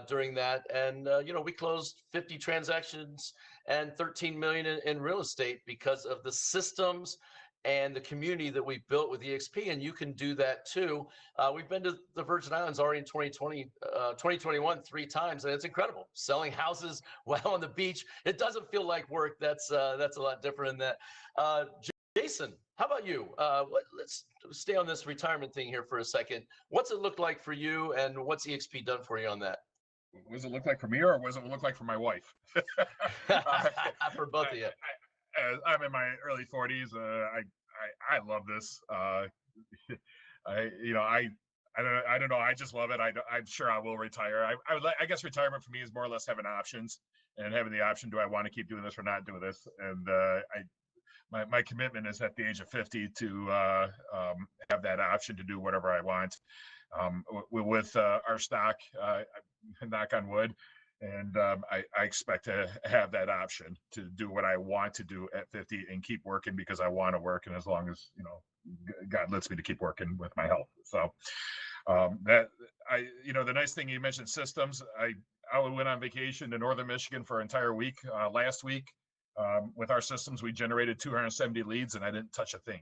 [SPEAKER 1] during that. And, we closed 50 transactions and 13 million in real estate because of the systems and the community that we built with EXP. And you can do that too. We've been to the Virgin Islands already in 2021 3 times, and it's incredible. Selling houses while on the beach. It doesn't feel like work. That's a lot different than that. Jason, how about you? Let's stay on this retirement thing here for a second. What's it look like for you, and what's EXP done for you on that?
[SPEAKER 3] What does it look like for me, or what does it look like for my wife?
[SPEAKER 1] For both of you.
[SPEAKER 3] I'm in my early 40s. I love this. I don't know. I just love it. I'm sure I will retire. I guess retirement for me is more or less having options and having the option. Do I want to keep doing this or not do this? And my commitment is at the age of 50 to have that option to do whatever I want. With our stock, knock on wood, and I expect to have that option to do what I want to do at 50 and keep working because I want to work, and as long as God lets me to keep working with my health. So the nice thing, you mentioned systems. I went on vacation to northern Michigan for an entire week last week. With our systems, we generated 270 leads, and I didn't touch a thing.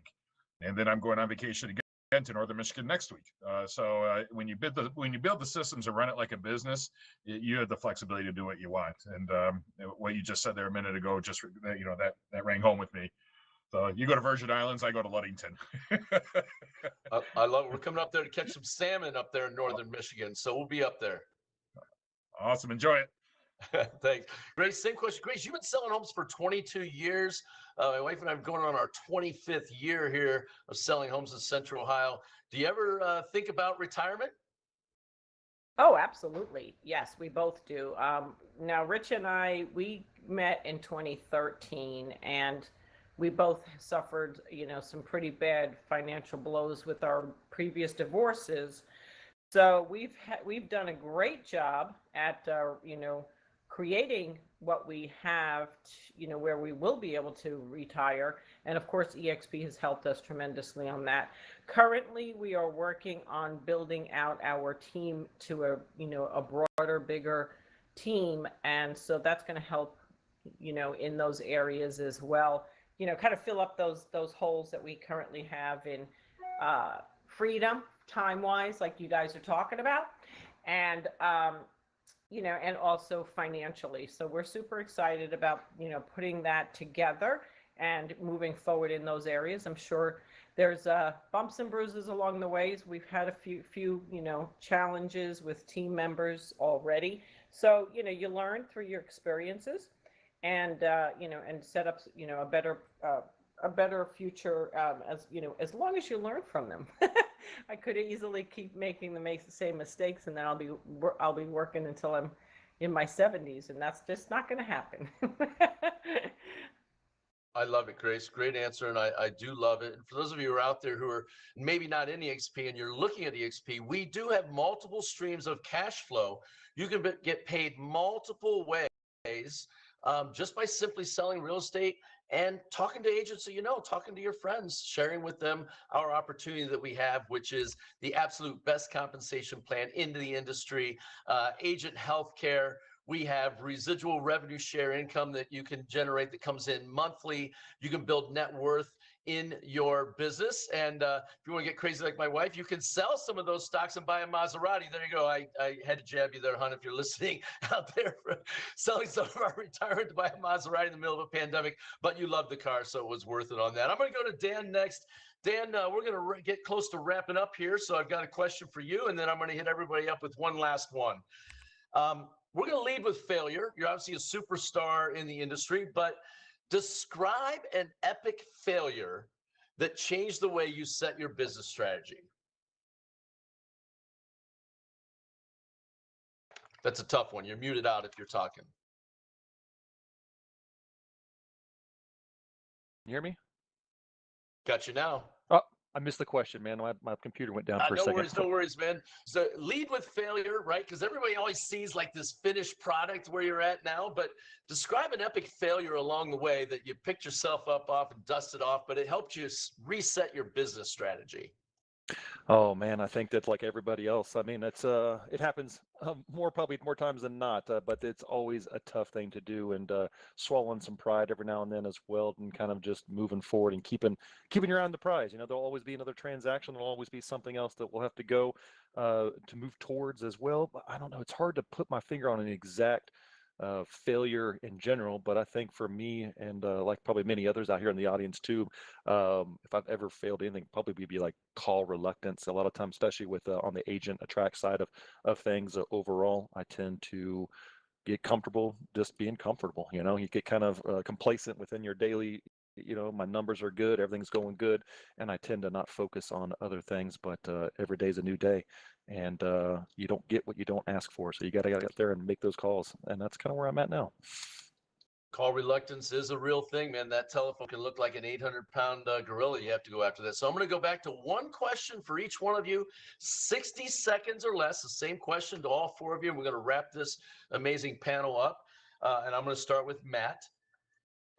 [SPEAKER 3] And then I'm going on vacation again to northern Michigan next week. So when you build the systems and run it like a business, you have the flexibility to do what you want. And what you just said there a minute ago, just that rang home with me. So you go to Virgin Islands, I go to Ludington.
[SPEAKER 1] I love it. We're coming up there to catch some salmon up there in northern Michigan, so we'll be up there.
[SPEAKER 3] Awesome, enjoy it.
[SPEAKER 1] Thanks. Grace, same question. Grace, you've been selling homes for 22 years. My wife and I are going on our 25th year here of selling homes in Central Ohio. Do you ever think about retirement?
[SPEAKER 4] Oh, absolutely. Yes, we both do. Now, Rich and I, we met in 2013, and we both suffered, some pretty bad financial blows with our previous divorces. So we've done a great job at, creating what we have, where we will be able to retire. And of course, EXP has helped us tremendously on that. Currently, we are working on building out our team to a broader, bigger team. And so that's going to help, in those areas as well, kind of fill up those holes that we currently have in freedom, time-wise, like you guys are talking about. And, and also financially. So we're super excited about, putting that together and moving forward in those areas. I'm sure there's bumps and bruises along the ways. We've had a few challenges with team members already. So you learn through your experiences, and and set up a better future, as long as you learn from them. I could easily keep making the same mistakes, and then I'll be working until I'm in my 70s, and that's just not going to happen.
[SPEAKER 1] I love it, Grace. Great answer, and I do love it. And for those of you who are out there who are maybe not in EXP and you're looking at EXP, we do have multiple streams of cash flow. You can get paid multiple ways, just by simply selling real estate and talking to agents that talking to your friends, sharing with them our opportunity that we have, which is the absolute best compensation plan in the industry, agent healthcare. We have residual revenue share income that you can generate that comes in monthly. You can build net worth in your business. And if you want to get crazy like my wife, you can sell some of those stocks and buy a Maserati. There you go. I had to jab you there, hon, if you're listening out there, for selling some of our retirement to buy a Maserati in the middle of a pandemic. But you love the car, so it was worth it on that. I'm going to go to Dan next. Dan, we're going to get close to wrapping up here. So I've got a question for you, and then I'm going to hit everybody up with one last one. We're going to lead with failure. You're obviously a superstar in the industry, but describe an epic failure that changed the way you set your business strategy. That's a tough one. You're muted out if you're talking.
[SPEAKER 5] You hear me?
[SPEAKER 1] Got you now.
[SPEAKER 5] Oh, I missed the question, man. My computer went down for a second.
[SPEAKER 1] No worries, man. So lead with failure, right? Because everybody always sees like this finished product where you're at now, but describe an epic failure along the way that you picked yourself up off and dusted off, but it helped you reset your business strategy.
[SPEAKER 5] Oh man, I think that's like everybody else. I mean, it happens probably more times than not, but it's always a tough thing to do, and swallowing some pride every now and then as well, and kind of just moving forward and keeping your eye on the prize. There'll always be another transaction. There'll always be something else that we'll have to go to move towards as well. But I don't know. It's hard to put my finger on an exact failure in general, but I think for me and like probably many others out here in the audience too, if I've ever failed anything, probably be like call reluctance. A lot of times, especially with on the agent attract side of things, overall, I tend to get comfortable just being comfortable. You get kind of complacent within your daily. My numbers are good, everything's going good, and I tend to not focus on other things. But every day's a new day, and you don't get what you don't ask for. So you got to get out there and make those calls, and that's kind of where I'm at now.
[SPEAKER 1] Call reluctance is a real thing, man. That telephone can look like an 800-pound gorilla. You have to go after that. So I'm going to go back to one question for each one of you, 60 seconds or less, the same question to all four of you. And we're going to wrap this amazing panel up. And I'm going to start with Matt.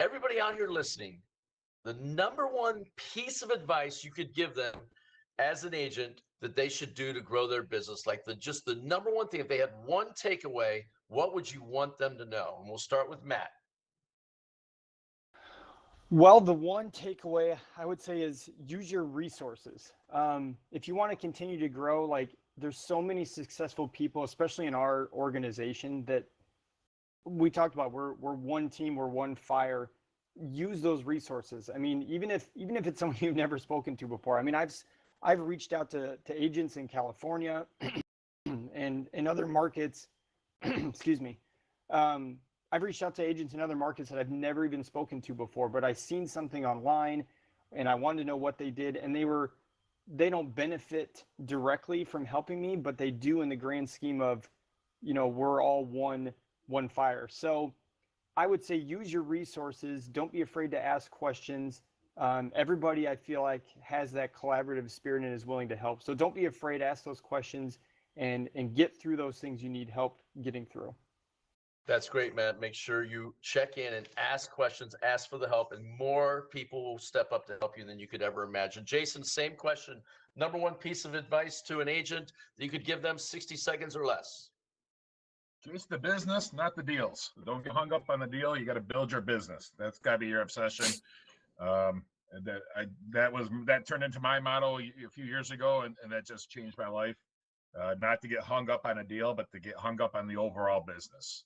[SPEAKER 1] Everybody out here listening, the number one piece of advice you could give them as an agent that they should do to grow their business, like just the number one thing, if they had one takeaway, what would you want them to know? And we'll start with Matt.
[SPEAKER 2] Well, the one takeaway I would say is use your resources. If you want to continue to grow, like there's so many successful people, especially in our organization, that we talked about. We're one team, we're one fire. Use those resources. I mean, even if it's someone you've never spoken to before. I mean, I've reached out to agents in California and in other markets. Excuse me. I've reached out to agents in other markets that I've never even spoken to before, but I seen something online and I wanted to know what they did, and they don't benefit directly from helping me, but they do in the grand scheme of, we're all one fire. So I would say use your resources. Don't be afraid to ask questions. Everybody, I feel like, has that collaborative spirit and is willing to help. So don't be afraid to ask those questions and get through those things you need help getting through.
[SPEAKER 1] That's great, Matt. Make sure you check in and ask questions, ask for the help, and more people will step up to help you than you could ever imagine. Jason, same question. Number one piece of advice to an agent that you could give them, 60 seconds or less.
[SPEAKER 3] Chase the business, not the deals. Don't get hung up on the deal. You got to build your business. That's got to be your obsession. That turned into my motto a few years ago, and that just changed my life. Not to get hung up on a deal, but to get hung up on the overall business.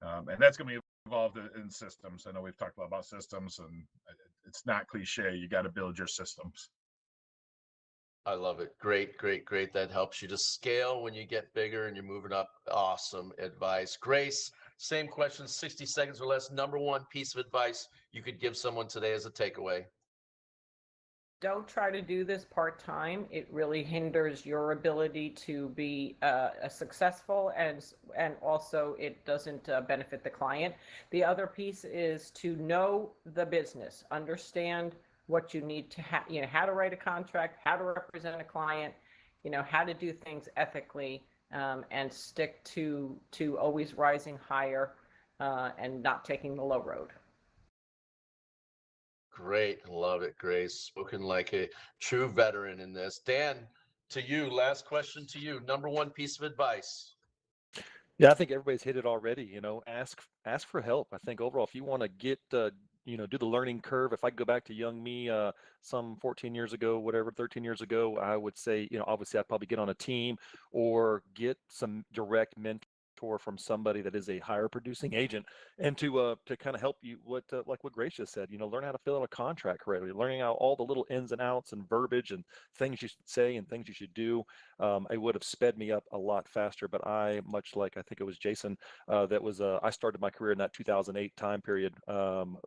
[SPEAKER 3] And that's going to be involved in systems. I know we've talked a lot about systems, and it's not cliche. You got to build your systems.
[SPEAKER 1] I love it. Great, great, great. That helps you to scale when you get bigger and you're moving up. Awesome advice. Grace, same question, 60 seconds or less. Number one piece of advice you could give someone today as a takeaway.
[SPEAKER 4] Don't try to do this part-time. It really hinders your ability to be successful, and also it doesn't benefit the client. The other piece is to know the business, understand what you need to have, how to write a contract, how to represent a client, how to do things ethically, and stick to always rising higher and not taking the low road.
[SPEAKER 1] Great. Love it, Grace. Spoken like a true veteran in this. Dan, to you, last question to you. Number one piece of advice.
[SPEAKER 5] Yeah, I think everybody's hit it already. Ask for help. I think overall, if you want to get do the learning curve. If I go back to young me, some 14 years ago, whatever, 13 years ago, I would say, obviously I'd probably get on a team or get some direct mentor from somebody that is a higher producing agent, and to kind of help you like what Grace just said, learn how to fill out a contract correctly, learning out all the little ins and outs and verbiage and things you should say and things you should do. It would have sped me up a lot faster, but much like I think it was Jason, I started my career in that 2008 time period,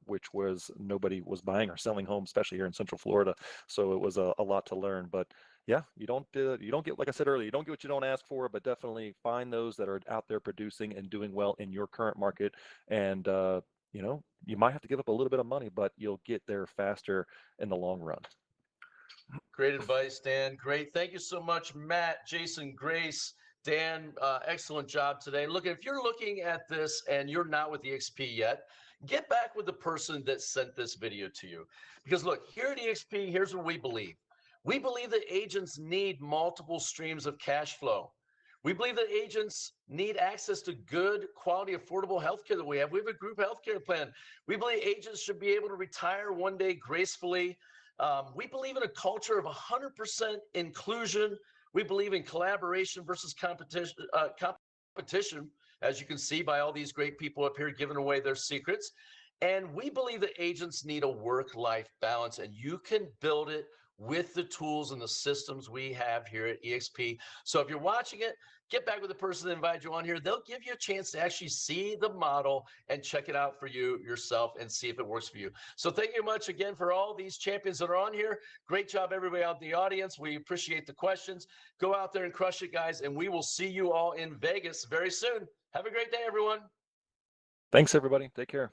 [SPEAKER 5] which was nobody was buying or selling homes, especially here in Central Florida. So it was a lot to learn. But yeah, you don't get, like I said earlier, you don't get what you don't ask for, but definitely find those that are out there producing and doing well in your current market. And you might have to give up a little bit of money, but you'll get there faster in the long run.
[SPEAKER 1] Great advice, Dan. Great. Thank you so much, Matt, Jason, Grace, Dan. Excellent job today. Look, if you're looking at this and you're not with EXP yet, get back with the person that sent this video to you. Because look, here at EXP, here's what we believe. We believe that agents need multiple streams of cash flow. We believe that agents need access to good, quality, affordable healthcare that we have. We have a group healthcare plan. We believe agents should be able to retire one day gracefully. We believe in a culture of 100% inclusion. We believe in collaboration versus competition, as you can see by all these great people up here giving away their secrets. And we believe that agents need a work-life balance, and you can build it with the tools and the systems we have here at EXP. So if you're watching it, get back with the person that invited you on here. They'll give you a chance to actually see the model and check it out for you yourself and see if it works for you. So thank you much again for all these champions that are on here. Great job, everybody out in the audience. We appreciate the questions. Go out there and crush it, guys, and we will see you all in Vegas very soon. Have a great day, everyone.
[SPEAKER 5] Thanks, everybody. Take care.